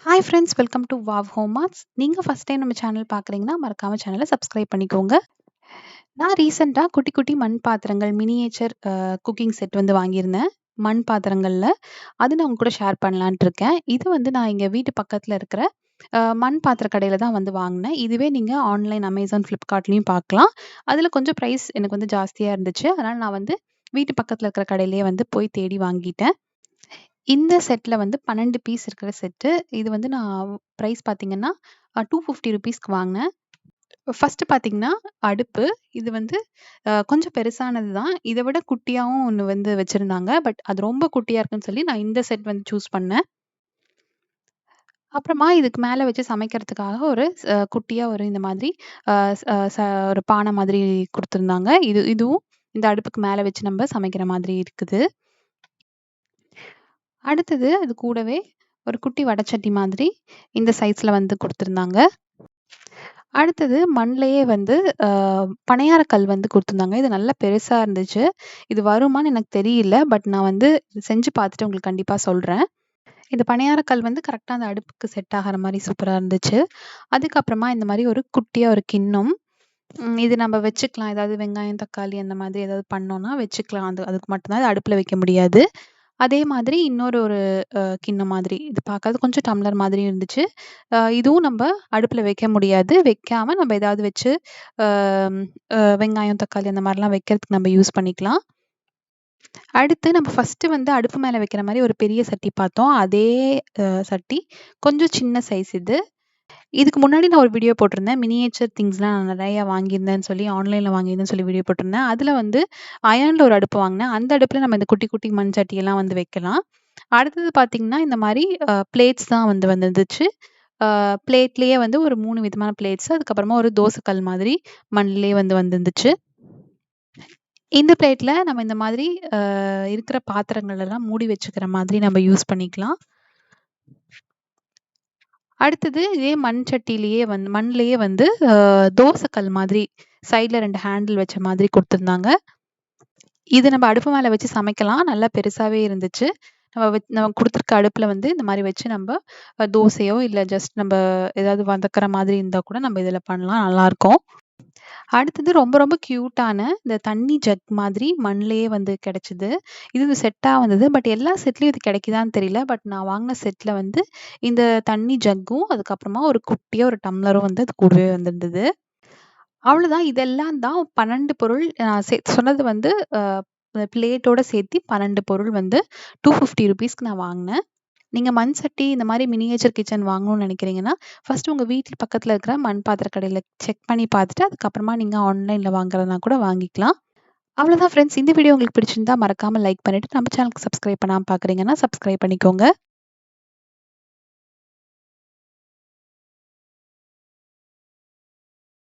Hi friends, welcome to wow home arts. நீங்க first time நம்ம channel பார்க்குறீங்கன்னா, மறக்காம சேனல சப்ஸ்கிரைப் பண்ணிக்கோங்க. நான் ரீசென்ட்டா குட்டி, குட்டி மண் பாத்திரங்கள் மினியேச்சர் குக்கிங் செட் வந்து வாங்கியிருந்தேன். மண் பாத்திரங்கள்ல. அது நான் உங்க கூட ஷேர் பண்ணலான்ட்டு இருக்கேன். இது வந்து நான் எங்க வீட்டு பக்கத்துல இருக்கிற மண் பாத்திர கடையில தான் வந்து வாங்குனேன். இதுவே நீங்க ஆன்லைன் Amazon, Flipkartலயும் பார்க்கலாம். அதுல கொஞ்சம் பிரைஸ் எனக்கு வந்து ஜாஸ்தியா இருந்துச்சு. அதனால நான் வந்து வீட்டு பக்கத்துல இருக்கிற கடையிலேயே வந்து போய் தேடி வாங்கிட்டேன். இந்த செட்ல வந்து 12 பீஸ் இருக்கிற செட்டு. இது வந்து நான் பிரைஸ் பார்த்தீங்கன்னா, ₹250க்கு வாங்குனேன். ஃபர்ஸ்ட்டு பார்த்தீங்கன்னா, அடுப்பு. இது வந்து கொஞ்சம் பெருசானது தான். இத விட குட்டியாவும் ஒண்ணு வந்து வச்சிருந்தாங்க. பட் அது ரொம்ப குட்டியா இருக்குன்னு சொல்லி நான் இந்த செட் வந்து சூஸ் பண்ணேன். அப்புறமா இதுக்கு மேல வச்சு சமைக்கிறதுக்காக ஒரு குட்டியா ஒரு இந்த மாதிரி அ ஸ் அ ச ஒரு பானை மாதிரி குடுத்துருந்தாங்க. இதுவும் இந்த அடுப்புக்கு மேல வச்சு நம்ப சமைக்கிற மாதிரி இருக்குது. அடுத்தது அது கூடவே ஒரு குட்டி வடச்சட்டி மாதிரி இந்த சைஸ்ல வந்து குடுத்துருந்தாங்க. அடுத்தது மண்லயே வந்து அ பணியார கல் வந்து குடுத்துருந்தாங்க. இது நல்லா பெருசா இருந்துச்சு. இது வருமான்னு எனக்கு தெரியல. பட் நான் வந்து செஞ்சு பார்த்துட்டு உங்களுக்கு கண்டிப்பா சொல்றேன். இந்த பணியார கல் வந்து கரெக்ட்டா அந்த அடுப்புக்கு செட் ஆகுற மாரி சூப்பரா இருந்துச்சு. அதுக்கப்புறமா இந்த மாரி ஒரு குட்டியா ஒரு கிண்ணம். இது நம்ம வச்சுக்கலாம். ஏதாவது வெங்காயம், தக்காளி அந்த மாதிரி ஏதாவது பண்ணோம்னா வச்சுக்கலாம். அதுக்கு மட்டும் தான். அது அடுப்புல வைக்க முடியாது. அதே மாதிரி இன்னொரு ஒரு கிண்ணம் மாதிரி. இது பார்க்கறது கொஞ்சம் டம்ளர் மாதிரியும் இருந்துச்சு. இதுவும் நம்ப அடுப்புல வைக்க முடியாது. வைக்காம நம்ம ஏதாவது வச்சு அ வெங்காயம், தக்காளி அந்த மாரிலாம் வைக்கிறதுக்கு நம்ம யூஸ் பண்ணிக்கலாம். அடுத்து நம்ம ஃபர்ஸ்ட்டு வந்து அடுப்பு மேல வைக்கிற மாரி ஒரு பெரிய சட்டி பார்த்தோம். அதே சட்டி கொஞ்சம் சின்ன சைஸ் இது. இதுக்கு முன்னாடி நான் ஒரு வீடியோ போட்டிருந்தேன். மினியேச்சர் திங்ஸ்லாம் நான் நெறையா வாங்கியிருந்தேன்னு சொல்லி, ஆன்லைன்ல வாங்கியிருந்தேன்னு சொல்லி வீடியோ போட்டிருந்தேன். அதுல வந்து அயர்ன்ல ஒரு அடுப்பு வாங்குனேன். அந்த அடுப்புல நம்ம இந்த குட்டி, குட்டி மண் சட்டியெல்லாம் வந்து வைக்கலாம். அடுத்தது பார்த்தீங்கன்னா, இந்த மாரி பிளேட்ஸ் தான் வந்து வந்துருந்துச்சு. பிளேட்லயே வந்து ஒரு 3 விதமான பிளேட்ஸ். அதுக்கப்புறமா ஒரு தோசை கல் மாதிரி மண்லயே வந்து வந்துருந்துச்சு. இந்த பிளேட்ல நம்ம இந்த மாதிரி இருக்கிற பாத்திரங்கள் எல்லாம் மூடி வச்சுக்கிற மாதிரி நம்ம யூஸ் பண்ணிக்கலாம். அடுத்தது இதே மண் சட்டியிலேயே வந்து மண்லயே வந்து தோசை கல் மாதிரி சைடுல 2 ஹேண்டில் வச்ச மாதிரி குடுத்துருந்தாங்க. இது நம்ம அடுப்பு மேல வச்சு சமைக்கலாம். நல்லா பெருசாவே இருந்துச்சு. நம்ம குடுத்துருக்க அடுப்புல வந்து இந்த மாரி வச்சு நம்ப தோசையோ, இல்ல ஜஸ்ட் நம்ப ஏதாவது வதக்குற மாதிரி இருந்தா கூட நம்ம இதுல பண்ணலாம். நல்லாருக்கும். அடுத்தது ரொம்ப ரொம்ப கியூட்டான இந்த தண்ணி ஜக் மாதிரி மண்லயே வந்து கிடைச்சது. இது செட்டா வந்தது. பட் எல்லா செட்லயும் இது கிடைக்குதான்னு தெரியல. பட் நான் வாங்குன செட்ல வந்து இந்த தண்ணி ஜக்கும், அதுக்கப்புறமா ஒரு குட்டியா ஒரு டம்ளரும் வந்து அது கூடவே வந்திருந்தது. அவ்வளோதான். இதெல்லாம் தான் 12 பொருள். நான் சொன்னது வந்து பிளேட்டோட சேர்த்து 12 பொருள் வந்து ₹250க்கு நான் வாங்குனேன். நீங்க மண் சட்டி இந்த மாரி மினியேச்சர் கிச்சன் வாங்கணும்னு நினைக்கிறீங்கன்னா, ஃபர்ஸ்ட்டு உங்க வீட்ல பக்கத்துல இருக்கிற மண் பாத்திர கடையில செக் பண்ணி பார்த்துட்டு, அதுக்கப்புறமா நீங்க ஆன்லைன்ல வாங்குறதுனா கூட வாங்கிக்கலாம். அவ்வளோதான் ஃப்ரெண்ட்ஸ். இந்த வீடியோ உங்களுக்கு பிடிச்சிருந்தா மறக்காம லைக் பண்ணிட்டு, நம்ம சேனலுக்கு சப்ஸ்கிரைப் பண்ணாம பார்க்குறீங்கன்னா, சப்ஸ்கிரைப் பண்ணிக்கோங்க.